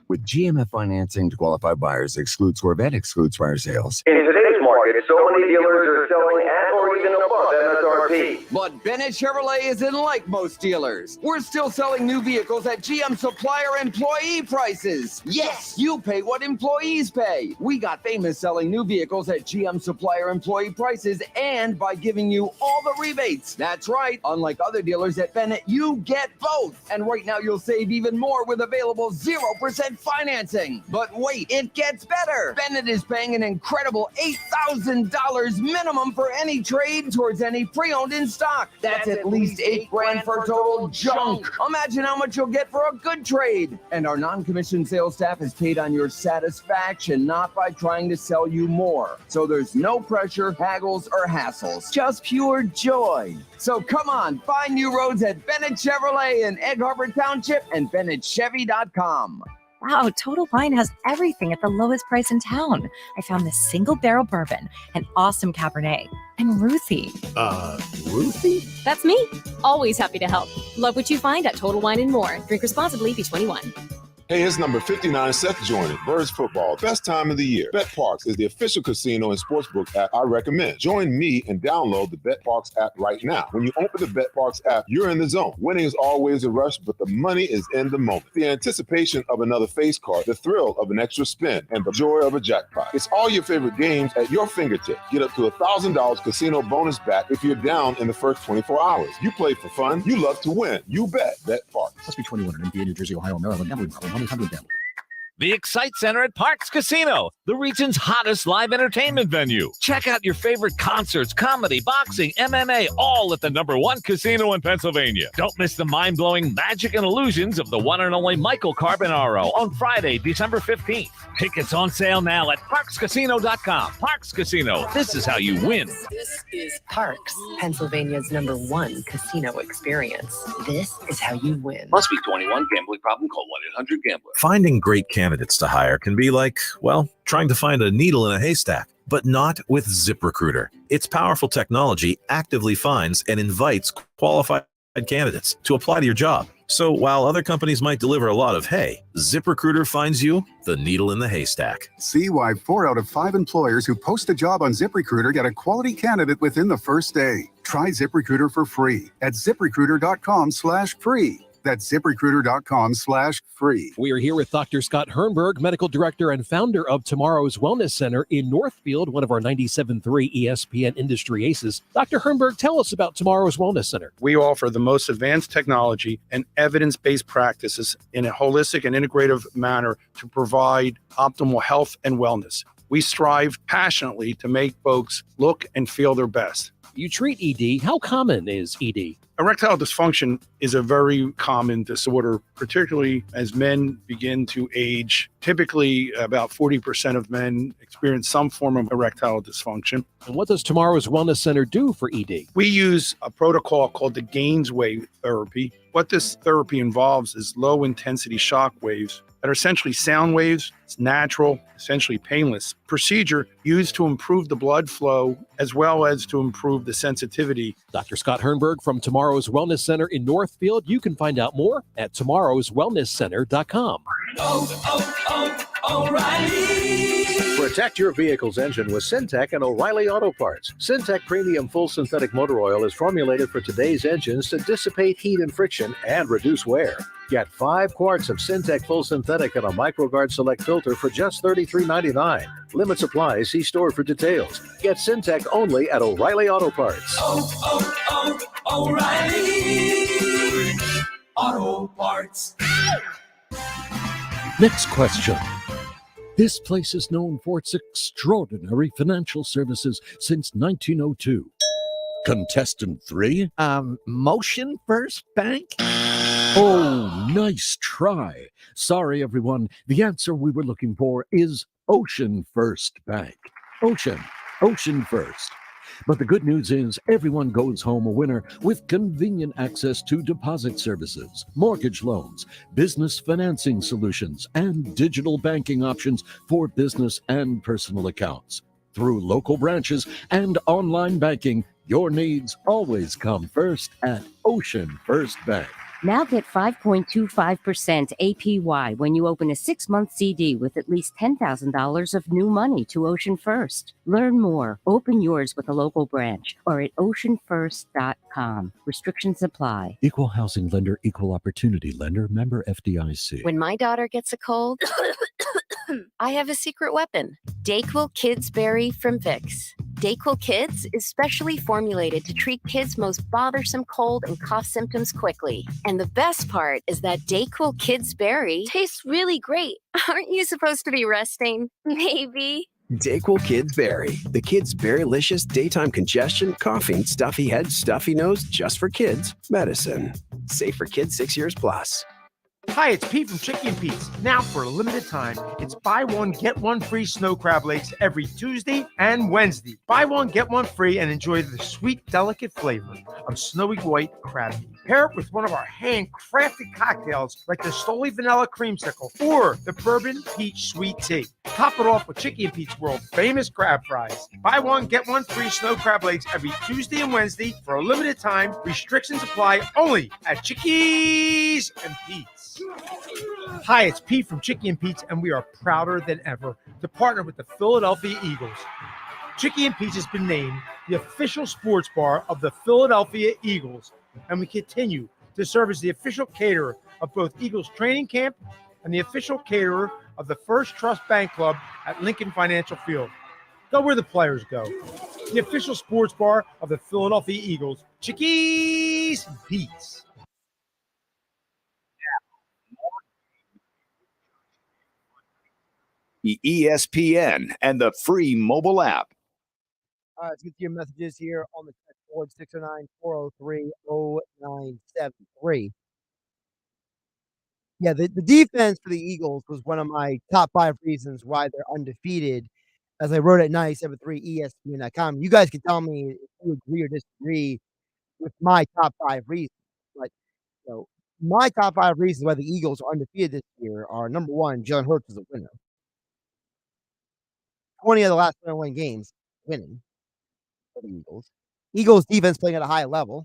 With GMF financing to qualified buyers excludes Corvette, excludes fire sales. In today's market, so many dealers are selling at or even above MSRP. But Bennett Chevrolet isn't like most dealers. We're still selling new vehicles at GM supplier employee prices. Yes, you pay what employees pay. We got famous selling new vehicles at GM supplier employee prices and by giving you all the rebates. That's right. Unlike other dealers at Bennett, you get both. And right now you'll save even more with available 0% financing. But wait, it gets better. Bennett is paying an incredible $8,000 minimum for any trade towards any pre-owned in stock. That's at least $8,000 for total junk. Imagine how much you'll get for a good trade. And our non-commissioned sales staff is paid on your satisfaction, not by trying to sell you more. So there's no pressure, haggles, or hassles. Just pure joy. So come on, find new roads at Bennett Chevrolet in Egg Harbor Township and BennettChevy.com. Wow, Total Wine has everything at the lowest price in town. I found this single barrel bourbon, an awesome Cabernet, and Ruthie. Ruthie? That's me. Always happy to help. Love what you find at Total Wine and More. Drink responsibly, be 21. Hey, it's number 59, Seth joining. Birds football, best time of the year. Bet Parks is the official casino and sportsbook app I recommend. Join me and download the Bet Parks app right now. When you open the Bet Parks app, you're in the zone. Winning is always a rush, but the money is in the moment. The anticipation of another face card, the thrill of an extra spin, and the joy of a jackpot. It's all your favorite games at your fingertips. Get up to $1,000 casino bonus back if you're down in the first 24 hours. You play for fun. You love to win. You bet. Bet Parks. Must be 21 in Indiana, New Jersey, Ohio, Maryland, Gambling problem. 1-800-GAMBLER. The Excite Center at Parks Casino, the region's hottest live entertainment venue. Check out your favorite concerts, comedy, boxing, MMA, all at the #1 casino in Pennsylvania. Don't miss the mind-blowing magic and illusions of the one and only Michael Carbonaro on Friday, December 15th. Tickets on sale now at parkscasino.com. Parks Casino, this is how you win. This is Parks, Pennsylvania's #1 casino experience. This is how you win. Must be 21. Gambling problem? Call 1-800-GAMBLER. Finding great candidates to hire can be like, well, trying to find a needle in a haystack, but not with ZipRecruiter. Its powerful technology actively finds and invites qualified candidates to apply to your job. So while other companies might deliver a lot of hay, ZipRecruiter finds you the needle in the haystack. See why 4 out of 5 employers who post a job on ZipRecruiter get a quality candidate within the first day. Try ZipRecruiter for free at ZipRecruiter.com/free. That's ZipRecruiter.com/free. We are here with Dr. Scott Hernberg, Medical Director and founder of Tomorrow's Wellness Center in Northfield, one of our 97.3 ESPN industry aces. Dr. Hernberg, tell us about Tomorrow's Wellness Center. We offer the most advanced technology and evidence-based practices in a holistic and integrative manner to provide optimal health and wellness. We strive passionately to make folks look and feel their best. You treat ED. How common is ED? Erectile dysfunction is a very common disorder, particularly as men begin to age. Typically, about 40% of men experience some form of erectile dysfunction. And what does Tomorrow's Wellness Center do for ED? We use a protocol called the Gaines wave therapy. What this therapy involves is low-intensity shock waves that are essentially sound waves. It's natural, essentially painless procedure used to improve the blood flow as well as to improve the sensitivity. Dr. Scott Hernberg from Tomorrow's Wellness Center in Northfield. You can find out more at tomorrowswellnesscenter.com. O'Reilly. Protect your vehicle's engine with Syntec and O'Reilly Auto Parts. Syntec Premium Full Synthetic Motor Oil is formulated for today's engines to dissipate heat and friction and reduce wear. Get 5 quarts of Syntec Full Synthetic and a MicroGuard Select filter for just $33.99. Limit supply. See store for details. Get Syntec only at O'Reilly Auto Parts. O'Reilly Auto Parts. Next question. This place is known for its extraordinary financial services since 1902. Contestant 3? Motion First Bank? Oh, nice try. Sorry, everyone. The answer we were looking for is Ocean First Bank. Ocean First. But the good news is everyone goes home a winner with convenient access to deposit services, mortgage loans, business financing solutions, and digital banking options for business and personal accounts. Through local branches and online banking, your needs always come first at Ocean First Bank. Now get 5.25% APY when you open a 6-month CD with at least $10,000 of new money to Ocean First. Learn more. Open yours with a local branch or at oceanfirst.com. Restrictions apply. Equal housing lender, equal opportunity lender, member FDIC. When my daughter gets a cold, I have a secret weapon. Dayquil Kids Berry from Vicks. Dayquil Kids is specially formulated to treat kids' most bothersome cold and cough symptoms quickly. And the best part is that Dayquil Kids Berry tastes really great. Aren't you supposed to be resting? Maybe. Dayquil Kids Berry. The kids' berrylicious daytime congestion, coughing, stuffy head, stuffy nose, just for kids medicine. Safe for kids 6 years plus. Hi, it's Pete from Chicky and Pete's. Now, for a limited time, it's buy one, get one free snow crab legs every Tuesday and Wednesday. Buy one, get one free, and enjoy the sweet, delicate flavor of snowy white crab meat. Pair it with one of our handcrafted cocktails like the Stoli Vanilla Creamsicle or the Bourbon Peach Sweet Tea. Top it off with Chicky and Pete's world famous crab fries. Buy one, get one free snow crab legs every Tuesday and Wednesday for a limited time. Restrictions apply only at Chickies and Pete's. Hi, it's Pete from Chicky and Pete's, and we are prouder than ever to partner with the Philadelphia Eagles. Chicky and Pete's has been named the official sports bar of the Philadelphia Eagles, and we continue to serve as the official caterer of both Eagles training camp and the official caterer of the First Trust Bank Club at Lincoln Financial Field. Go where the players go. The official sports bar of the Philadelphia Eagles, Chickies and Pete's. The ESPN and the free mobile app. All right, let's get to your messages here on the text board, 609-403-0973. Yeah, the defense for the Eagles was one of my top 5 reasons why they're undefeated, as I wrote at 97.3ESPN.com. You guys can tell me if you agree or disagree with my top 5 reasons. But, my top 5 reasons why the Eagles are undefeated this year are, number 1, Jalen Hurts is a winner. 20 of the last 21 games winning for the Eagles. Eagles defense playing at a high level.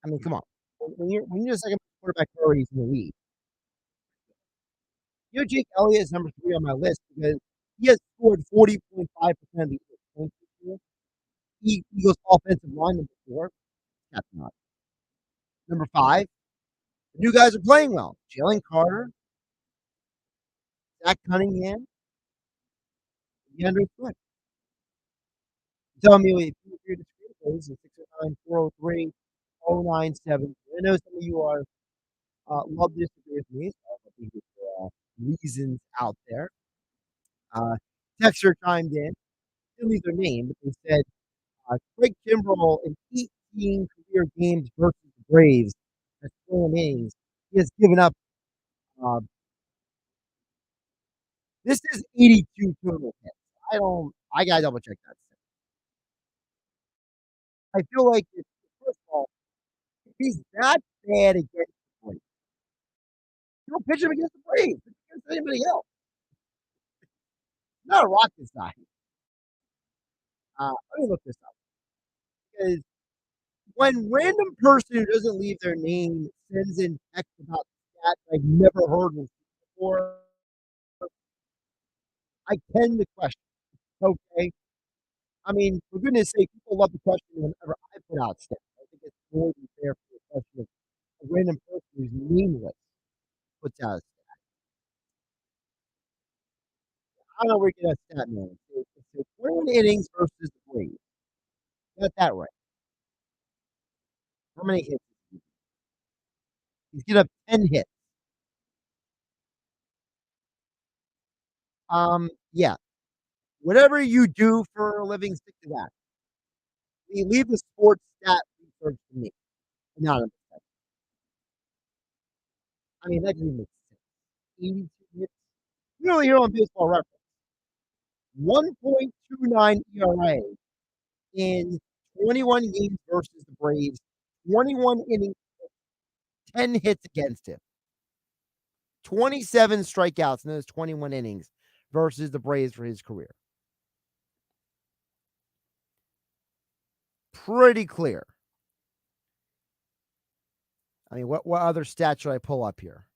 I mean, come on. When you're the second quarterback priorities in the league, Jake Elliott is number 3 on my list because he has scored 40.5% of the points this year. Eagles offensive line, number 4. That's not. Number 5, The new guys are playing well. Jalen Carter, Zach Cunningham, DeAndre Swift. Tell me if you're disagreeing, please. 609-403-0970. I know some of you are love to disagree with me. So I think there's reasons out there. Texter chimed in. Didn't leave their name, but they said Craig Kimbrell in 18 career games versus the Braves, that's 4 innings. He has given up. This is 82 total hits. I gotta double check that. I feel like first of all, if he's that bad against the Braves, you don't pitch him against the Braves. Pitch him against anybody else. Not a rocket science. Let me look this up. Because when random person who doesn't leave their name sends in text about stats I've never heard before, I tend to question. Okay. I mean, for goodness sake, people love the question whenever I put out stats. I think it's more than fair for the question of a random person who's meaningless puts out a stat. I don't know where you get that stat, man. It's 21 innings versus the Braves. Got that right. How many hits? He's given up 10 hits. Yeah. Whatever you do for a living, stick to that. You leave the sports stat research to me. Not a mistake. I mean, that doesn't make sense. 82 hits. You only hear on Baseball Reference. 1.29 ERA in 21 games versus the Braves. 21 innings, 10 hits against him. 27 strikeouts in those 21 innings versus the Braves for his career. Pretty clear. I mean, what other stat should I pull up here?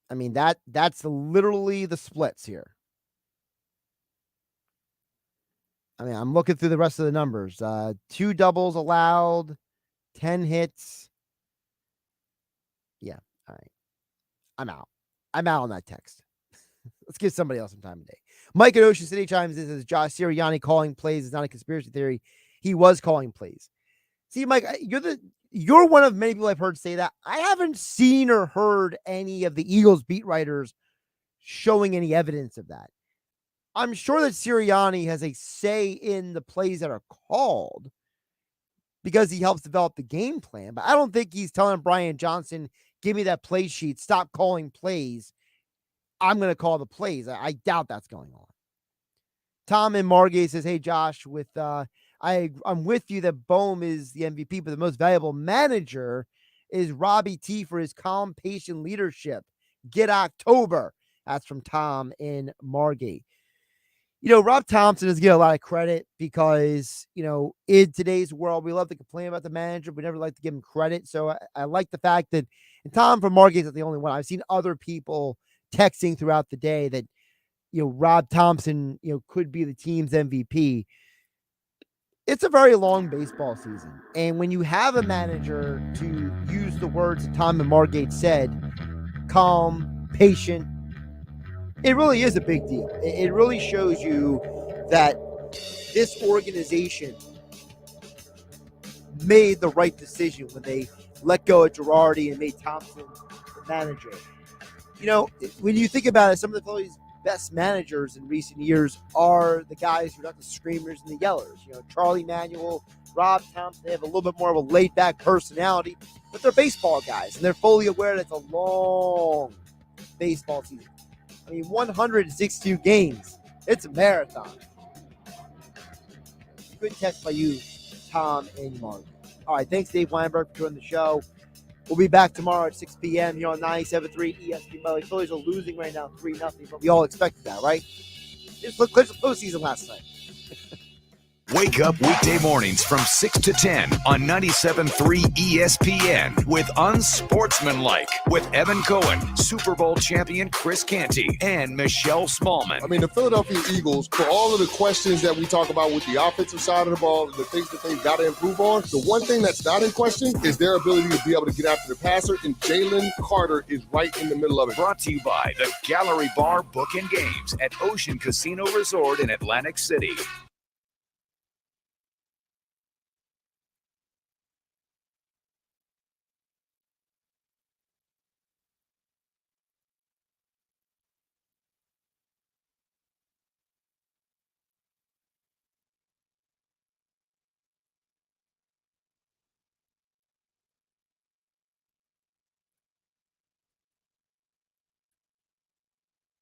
I mean, that's literally the splits here. I mean, I'm looking through the rest of the numbers. 2 doubles allowed, 10 hits. Yeah, all right. I'm out. I'm out on that text. Let's give somebody else some time today. Mike at Ocean City chimes in and says, Josh Sirianni calling plays is not a conspiracy theory. He was calling plays. See, Mike, you're one of many people I've heard say that. I haven't seen or heard any of the Eagles beat writers showing any evidence of that. I'm sure that Sirianni has a say in the plays that are called because he helps develop the game plan, but I don't think he's telling Brian Johnson, give me that play sheet, stop calling plays. I'm going to call the plays. I doubt that's going on. Tom in Margate says, hey, Josh, I'm with you that Bohm is the MVP, but the most valuable manager is Robbie T for his calm, patient leadership. Get October. That's from Tom in Margate. Rob Thompson does get a lot of credit because, in today's world, we love to complain about the manager, but never like to give him credit. So I like the fact that, and Tom from Margate is the only one. I've seen other people texting throughout the day that, Rob Thompson, could be the team's MVP. It's a very long baseball season. And when you have a manager, to use the words that Tom and Margate said, calm, patient, it really is a big deal. It really shows you that this organization made the right decision when they let go of Girardi and made Thompson the manager. When you think about it, some of the Phillies' best managers in recent years are the guys who are not the screamers and the yellers. Charlie Manuel, Rob Thompson, they have a little bit more of a laid-back personality, but they're baseball guys, and they're fully aware that it's a long baseball season. 162 games. It's a marathon. Good text by you, Tom and Mark. All right, thanks, Dave Weinberg, for joining the show. We'll be back tomorrow at 6 p.m. here on 97.3 ESPN. By the way, Phillies are losing right now 3-0, but we all expected that, right? Just clinch the postseason last night. Wake up weekday mornings from 6 to 10 on 97.3 ESPN with Unsportsmanlike with Evan Cohen, Super Bowl champion Chris Canty, and Michelle Smallman. I mean, the Philadelphia Eagles, for all of the questions that we talk about with the offensive side of the ball, the things that they've got to improve on, the one thing that's not in question is their ability to be able to get after the passer, and Jalen Carter is right in the middle of it. Brought to you by the Gallery Bar Book and Games at Ocean Casino Resort in Atlantic City.